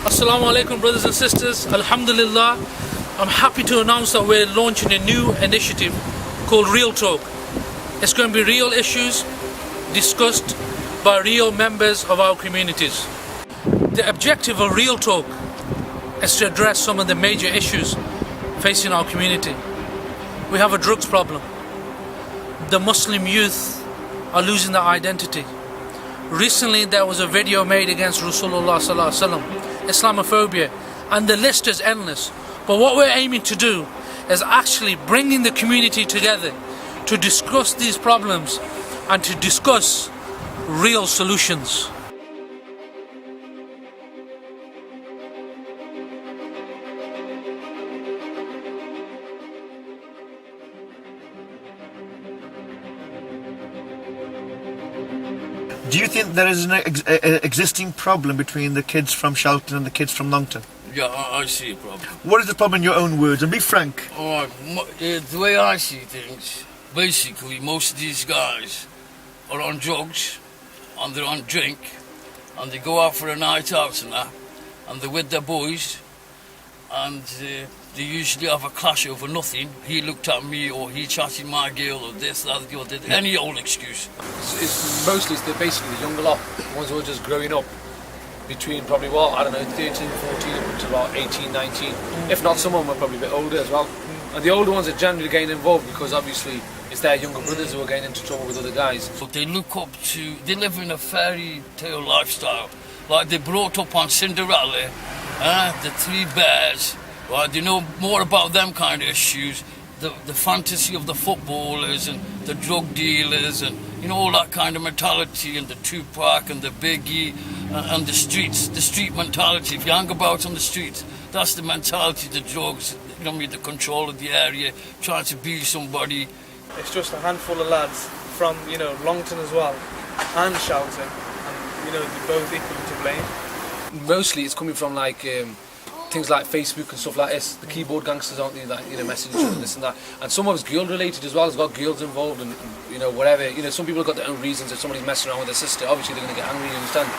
Assalamu alaikum, brothers and sisters. Alhamdulillah, I'm happy to announce that we're launching a new initiative called Real Talk. It's going to be real issues discussed by real members of our communities. The objective of Real Talk is to address some of the major issues facing our community. We have a drugs problem. The Muslim youth are losing their identity. Recently there was a video made against Rasulullah Sallallahu Alaihi Wasallam, Islamophobia, and the list is endless. But what we're aiming to do is actually bringing the community together to discuss these problems and to discuss real solutions. Do you think there is an existing problem between the kids from Shelton and the kids from Longton? Yeah, I see a problem. What is the problem in your own words? And be frank. Alright, the way I see things, basically most of these guys are on drugs and they're on drink and they go out for a night out and they're with their boys and they usually have a clash over nothing. He looked at me or he chatted my girl or this, that, or did any old excuse. It's mostly basically the younger lot, the ones who are just growing up between probably, 13, 14 up to about 18, 19. If not, some of them are probably a bit older as well. And the older ones are generally getting involved because obviously it's their younger brothers who are getting into trouble with other guys. So they look up to, they live in a fairy tale lifestyle. Like they brought up on Cinderella, the three bears. Right, they know more about them kind of issues, the fantasy of the footballers and the drug dealers and all that kind of mentality, and the Tupac and the Biggie and the street mentality. If you hang about on the streets, that's the mentality, the drugs, the control of the area, trying to be somebody. It's just a handful of lads from Longton as well and Shelton, and they're both equally to blame. Mostly it's coming from things like Facebook and stuff like this. The keyboard gangsters, aren't they, messaging each other, this and that. And some of it's girl related as well. It's got girls involved and whatever. Some people have got their own reasons. If somebody's messing around with their sister, obviously they're going to get angry, you understand.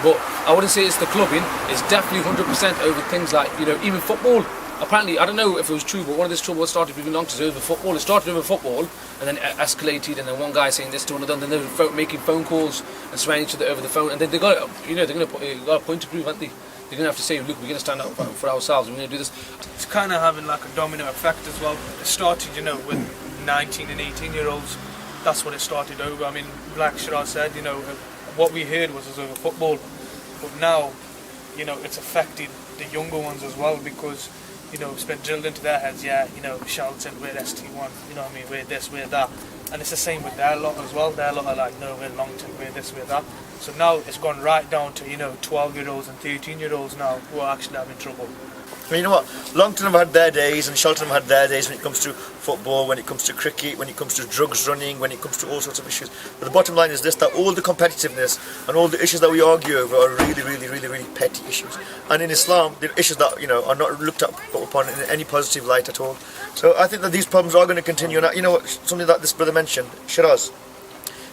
But I wouldn't say it's the clubbing. It's definitely 100% over things like, even football. Apparently, I don't know if it was true, but one of this trouble started between Longton over football. It started over football and then escalated, and then one guy saying this to another, and then they were making phone calls and swearing each other over the phone. And then they got, they're going to got a point to prove, aren't they? They're going to have to say, look, we're going to stand up for ourselves, we're going to do this. It's kind of having like a domino effect as well. It started, with 19 and 18-year-olds. That's what it started over. I mean, like Shiraz said, what we heard was over football. But now, it's affected the younger ones as well because, it's been drilled into their heads, Shelton, we're ST1, we're this, we're that. And it's the same with their lot as well. Their lot are like, no, we're Longton, we're this, we're that. So now it's gone right down to, 12-year-olds and 13-year-olds now who are actually having trouble. Well, you know what? Longton have had their days and Shelton have had their days when it comes to football, when it comes to cricket, when it comes to drugs running, when it comes to all sorts of issues. But the bottom line is this, that all the competitiveness and all the issues that we argue over are really, really, really, really petty issues. And in Islam, the issues that, are not looked upon in any positive light at all. So I think that these problems are going to continue. And something that this brother mentioned, Shiraz.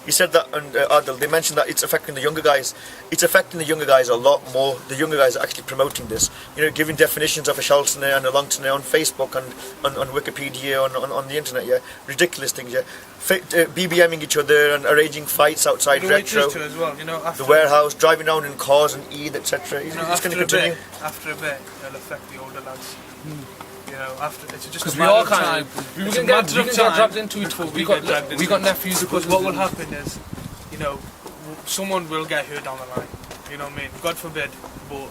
He said that, and Adil, they mentioned that it's affecting the younger guys. It's affecting the younger guys a lot more. The younger guys are actually promoting this. Giving definitions of a Shelton and a Longton on Facebook and on Wikipedia, on the internet, ridiculous things, BBMing each other and arranging fights outside Retro, as well, the warehouse, driving around in cars and Eid, etc. It's going to continue. After a bit, it'll affect the older lads. After it's just because a we all matter kind of of time. we can get dragged into it. We got nephews. Because what will happen is, someone will get hurt down the line. You know what I mean? God forbid, but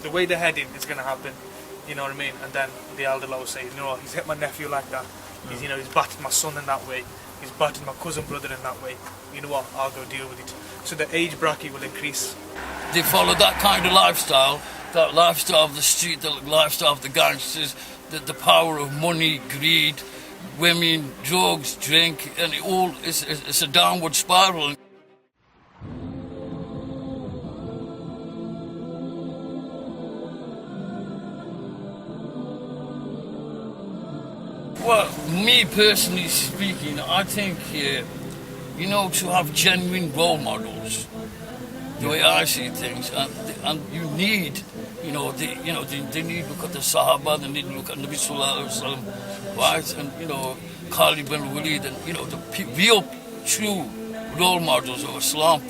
the way they're heading is going to happen. You know what I mean? And then the elder law will say, he's hit my nephew like that. He's battered my son in that way. He's battered my cousin brother in that way. You know what? I'll go deal with it. So the age bracket will increase. They follow that kind of lifestyle. That lifestyle of the street, the lifestyle of the gangsters, the power of money, greed, women, drugs, drink, and it's a downward spiral. Well, me personally speaking, I think, to have genuine role models, the way I see things, and you need They need to look at the Sahaba, they need to look at Nabi Sallallahu Alaihi Wasallam, right? And, Khalid bin Walid, and, the real true role models of Islam.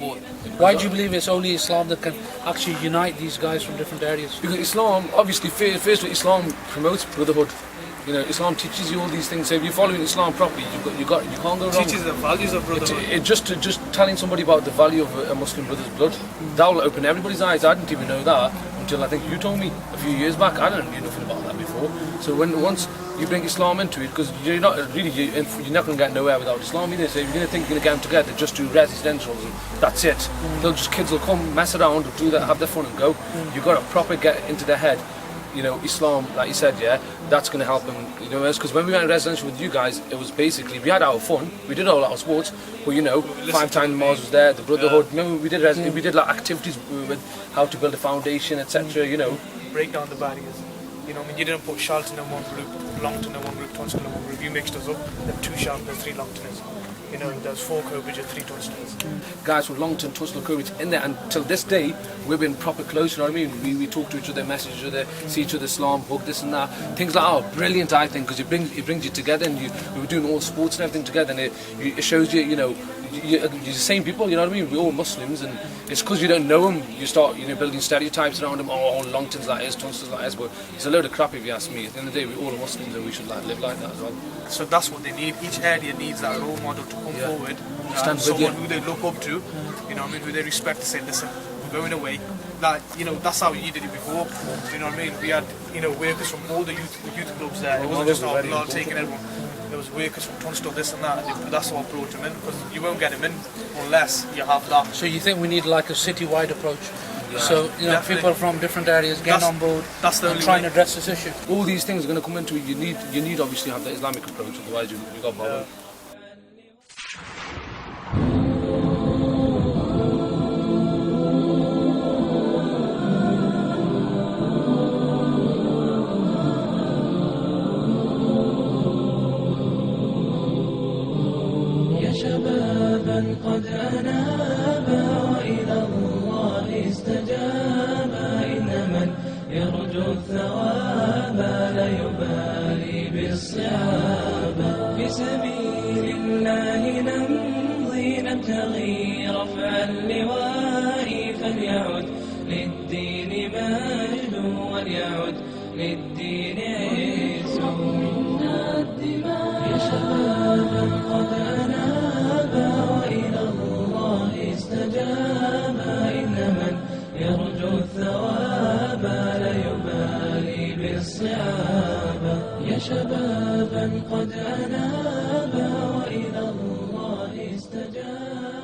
Why do you believe it's only Islam that can actually unite these guys from different areas? Because Islam, obviously, firstly, Islam promotes brotherhood. Islam teaches you all these things. So if you're following Islam properly, you can't go wrong. Teaches the values of brotherhood. Just telling somebody about the value of a Muslim brother's blood, that will open everybody's eyes. I didn't even know that until I think you told me a few years back. I didn't know nothing about that before. So once you bring Islam into it, because you're not going to get nowhere without Islam either. So if you're going to think you're going to get them together, just do residentials and that's it. Kids will come, mess around, do that, have their fun and go. You've got to proper get into their head. Islam, like you said, that's going to help them. Because when we went in residential with you guys, it was basically, we had our fun, we did all our sports, but 5 times Mars was there, the brotherhood. Remember, we did like activities with how to build a foundation, etc. Break down the barriers. You didn't put Charlton in one group, Longton in one group, Tunstall in one group. You mixed us up. There were 2 Charlton, 3 Longtoners. There's 4 Cobridge and 3 Tunstallers. Guys from Longton, Tunstall, Cobridge in there, and till this day we've been proper close. You know what I mean? We talk to each other, message each other, see each other, Islam, hug, this and that. Things like that are brilliant, I think, because it brings you together, and we were doing all sports and everything together, and it shows you, you're the same people. You know what I mean? We're all Muslims, and it's because you don't know them, you start building stereotypes around them. Oh, Longton's like this, Tunstall's like this, but it's a load of crap if you ask me. At the end of the day, we're all Muslims, and we should live like that as well. So that's what they need. Each area needs that role model to come forward. Someone who they look up to, who they respect, to say, listen, we're going away. That's how you did it before. We had, workers from all the youth clubs there. It wasn't just not taking everyone. There was workers from Tunstall, this and that. That's what brought them in, because you won't get them in unless you have that. So you think we need like a citywide approach? So people from different areas get on board and try and address this issue. All these things are going to come into it. You need obviously have the Islamic approach, otherwise you got bothered. شبابا قد أنابا وإلى الله استجابا إن من يرجو الثواب لا يبالي بالصعاب في سبيل الله نمضي نبتغي رفع اللواء فليعد للدين مجد وليعد للدين عز منا الدماء يا شبابا قد أنابا وإلى الله استجابا إن من يرجو الثواب لا يبالي بالصعاب يا شبابا قد أنابا وإلى الله استجابا